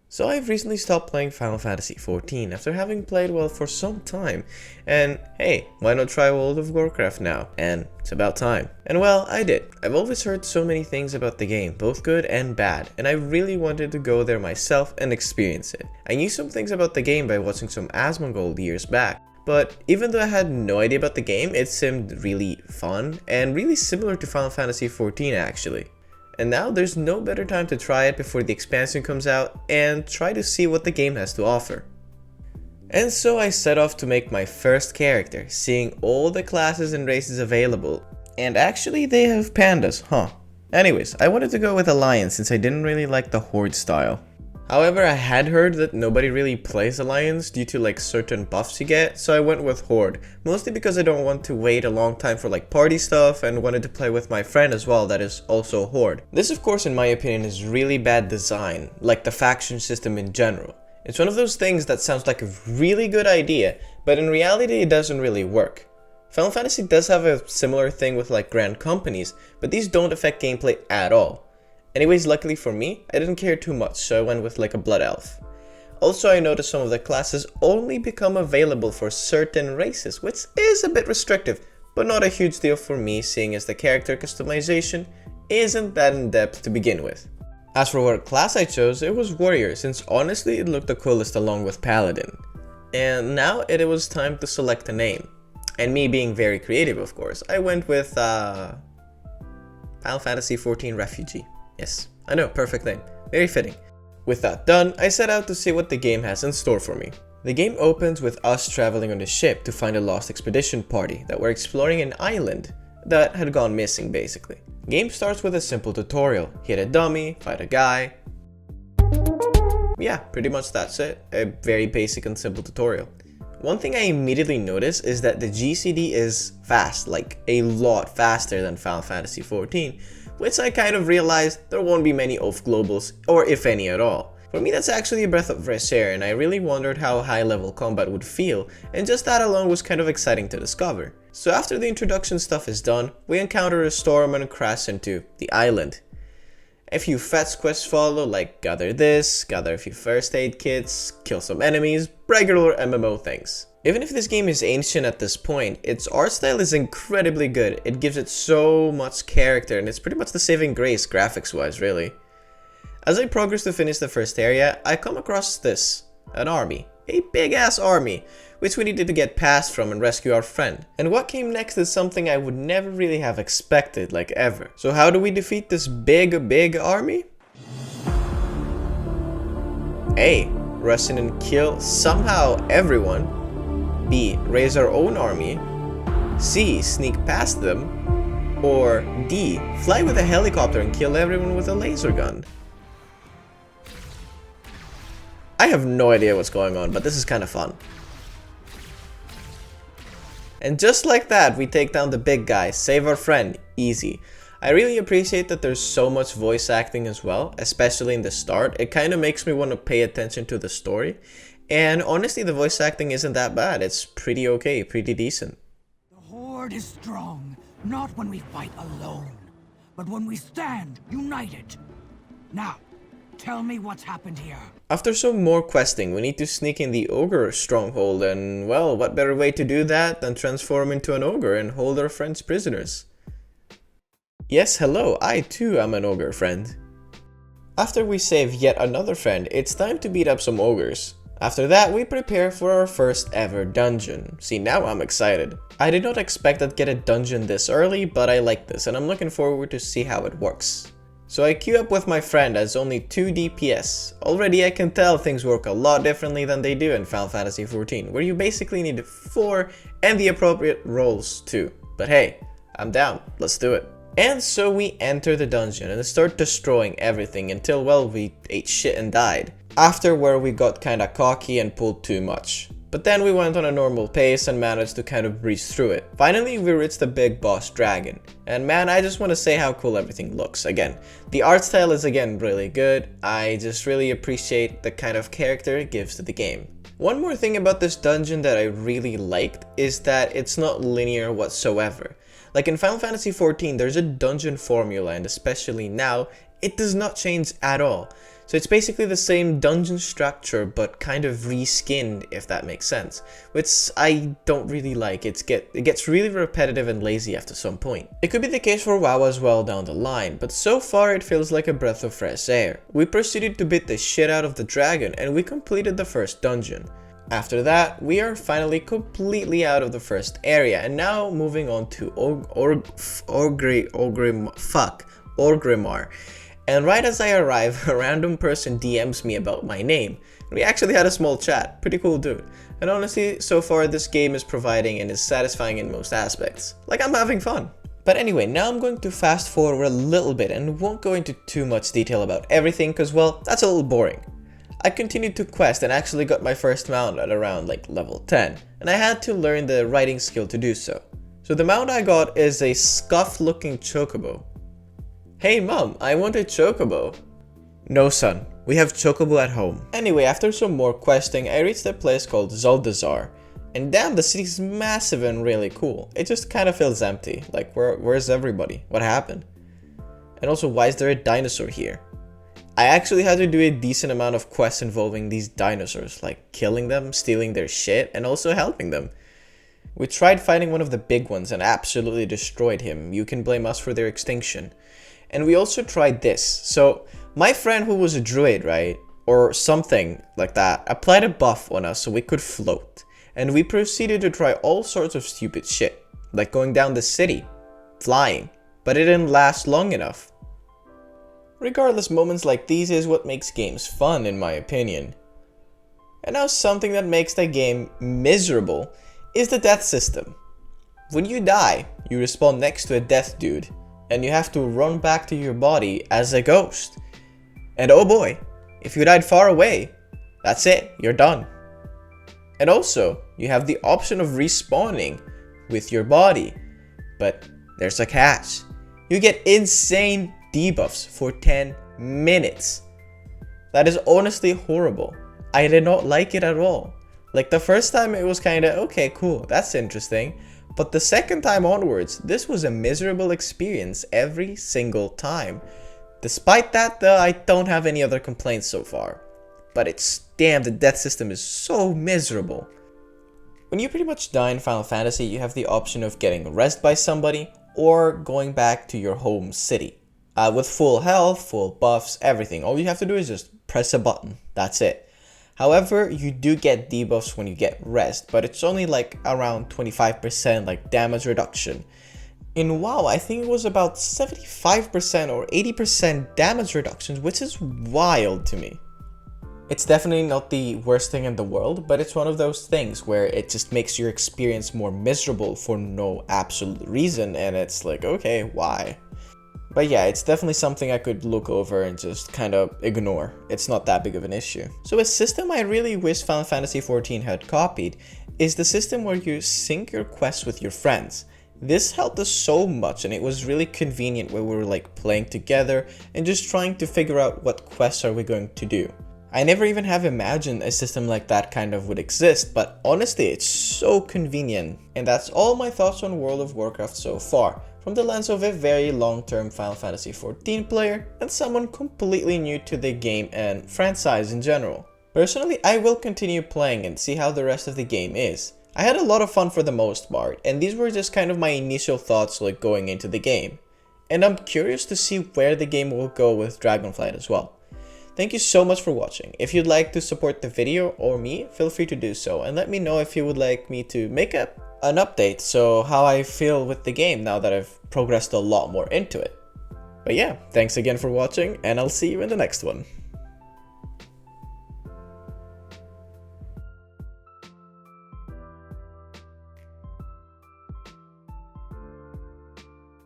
So I've recently stopped playing Final Fantasy XIV after having played well for some time, and hey, why not try World of Warcraft now? And it's about time. And well, I did. I've always heard so many things about the game, both good and bad, and I really wanted to go there myself and experience it. I knew some things about the game by watching some Asmongold years back, but even though I had no idea about the game, it seemed really fun and really similar to Final Fantasy XIV actually. And now there's no better time to try it before the expansion comes out and try to see what the game has to offer. And so I set off to make my first character, seeing all the classes and races available. And actually they have pandas, huh? Anyways, I wanted to go with Alliance since I didn't really like the Horde style. However, I had heard that nobody really plays Alliance due to like certain buffs you get, so I went with Horde, mostly because I don't want to wait a long time for like party stuff and wanted to play with my friend as well that is also Horde. This of course in my opinion is really bad design, like the faction system in general. It's one of those things that sounds like a really good idea, but in reality it doesn't really work. Final Fantasy does have a similar thing with like grand companies, but these don't affect gameplay at all. Anyways, luckily for me, I didn't care too much, so I went with like a blood elf. Also, I noticed some of the classes only become available for certain races, which is a bit restrictive, but not a huge deal for me seeing as the character customization isn't that in depth to begin with. As for what class I chose, it was warrior, since honestly it looked the coolest along with paladin. And now it was time to select a name. And me being very creative of course, I went with Final Fantasy XIV Refugee. Yes, I know, perfect name. Very fitting. With that done, I set out to see what the game has in store for me. The game opens with us traveling on a ship to find a lost expedition party that were exploring an island that had gone missing basically. The game starts with a simple tutorial. Hit a dummy, fight a guy. Yeah, pretty much that's it. A very basic and simple tutorial. One thing I immediately noticed is that the GCD is fast, like a lot faster than Final Fantasy XIV, which I kind of realized there won't be many off globals, or if any at all. For me that's actually a breath of fresh air, and I really wondered how high level combat would feel, and just that alone was kind of exciting to discover. So after the introduction stuff is done, we encounter a storm and crash into the island. A few fetch quests follow, like gather this, gather a few first aid kits, kill some enemies, regular MMO things. Even if this game is ancient at this point, its art style is incredibly good. It gives it so much character and it's pretty much the saving grace graphics wise really. As I progress to finish the first area, I come across this, an army. A big ass army, which we needed to get past from and rescue our friend. And what came next is something I would never really have expected, like ever. So how do we defeat this big army? A. Rush in and kill somehow everyone. B. Raise our own army. C. Sneak past them. Or D. Fly with a helicopter and kill everyone with a laser gun. I have no idea what's going on, but this is kind of fun. And just like that, we take down the big guy, save our friend, easy. I really appreciate that there's so much voice acting as well, especially in the start. It kind of makes me want to pay attention to the story. And honestly, the voice acting isn't that bad. It's pretty okay, pretty decent. The Horde is strong, not when we fight alone, but when we stand united. Now, tell me what's happened here. After some more questing, we need to sneak in the ogre stronghold, and well, what better way to do that than transform into an ogre and hold our friends prisoners? Yes, hello, I too am an ogre friend. After we save yet another friend, it's time to beat up some ogres. After that, we prepare for our first ever dungeon. See, now I'm excited. I did not expect I'd get a dungeon this early, but I like this and I'm looking forward to see how it works. So I queue up with my friend as only 2 DPS. Already I can tell things work a lot differently than they do in Final Fantasy XIV, where you basically need 4 and the appropriate rolls too. But hey, I'm down, let's do it. And so we enter the dungeon and start destroying everything until, well, we ate shit and died. After where we got kinda cocky and pulled too much. But then we went on a normal pace and managed to kind of breeze through it. Finally, we reached the big boss dragon. And man, I just want to say how cool everything looks. Again, the art style is again really good. I just really appreciate the kind of character it gives to the game. One more thing about this dungeon that I really liked is that it's not linear whatsoever. Like in Final Fantasy XIV, there's a dungeon formula, and especially now, it does not change at all. So it's basically the same dungeon structure, but kind of reskinned, if that makes sense. Which I don't really like. It gets really repetitive and lazy after some point. It could be the case for WoW as well down the line, but so far it feels like a breath of fresh air. We proceeded to beat the shit out of the dragon, and we completed the first dungeon. After that, we are finally completely out of the first area, and now moving on to Orgrimmar. And right as I arrive, a random person DMs me about my name. We actually had a small chat, pretty cool dude. And honestly, so far this game is providing and is satisfying in most aspects. Like, I'm having fun. But anyway, now I'm going to fast forward a little bit and won't go into too much detail about everything cause well, that's a little boring. I continued to quest and actually got my first mount at around like level 10, and I had to learn the riding skill to do so. So the mount I got is a scuffed looking chocobo. Hey mom, I want a chocobo. No son, we have chocobo at home. Anyway, after some more questing, I reached a place called Zuldazar. And damn, the city's massive and really cool. It just kind of feels empty. Like, where's everybody? What happened? And also, why is there a dinosaur here? I actually had to do a decent amount of quests involving these dinosaurs, like killing them, stealing their shit, and also helping them. We tried fighting one of the big ones and absolutely destroyed him. You can blame us for their extinction. And we also tried this. So, my friend who was a druid, right? Or something like that, applied a buff on us so we could float. And we proceeded to try all sorts of stupid shit. Like going down the city, flying. But it didn't last long enough. Regardless, moments like these is what makes games fun in my opinion. And now something that makes the game miserable is the death system. When you die, you respawn next to a death dude. And you have to run back to your body as a ghost. And oh boy, if you died far away, that's it, you're done. And also, you have the option of respawning with your body. But there's a catch. You get insane debuffs for 10 minutes. That is honestly horrible. I did not like it at all. Like the first time it was kinda okay, cool, that's interesting. But the second time onwards, this was a miserable experience every single time. Despite that though, I don't have any other complaints so far. But damn, the death system is so miserable. When you pretty much die in Final Fantasy, you have the option of getting rezzed by somebody or going back to your home city. With full health, full buffs, everything. All you have to do is just press a button. That's it. However, you do get debuffs when you get rezzed, but it's only like around 25% like damage reduction. In WoW, I think it was about 75% or 80% damage reductions, which is wild to me. It's definitely not the worst thing in the world, but it's one of those things where it just makes your experience more miserable for no absolute reason, and it's like, okay, why? But yeah, it's definitely something I could look over and just kind of ignore. It's not that big of an issue. So a system I really wish Final Fantasy XIV had copied is the system where you sync your quests with your friends. This helped us so much and it was really convenient when we were like playing together and just trying to figure out what quests are we going to do. I never even have imagined a system like that kind of would exist, but honestly it's so convenient. And that's all my thoughts on World of Warcraft so far, from the lens of a very long-term Final Fantasy XIV player and someone completely new to the game and franchise in general. Personally, I will continue playing and see how the rest of the game is. I had a lot of fun for the most part, and these were just kind of my initial thoughts like going into the game. And I'm curious to see where the game will go with Dragonflight as well. Thank you so much for watching. If you'd like to support the video or me, feel free to do so and let me know if you would like me to make an update so how I feel with the game now that I've progressed a lot more into it. But yeah, thanks again for watching and I'll see you in the next one.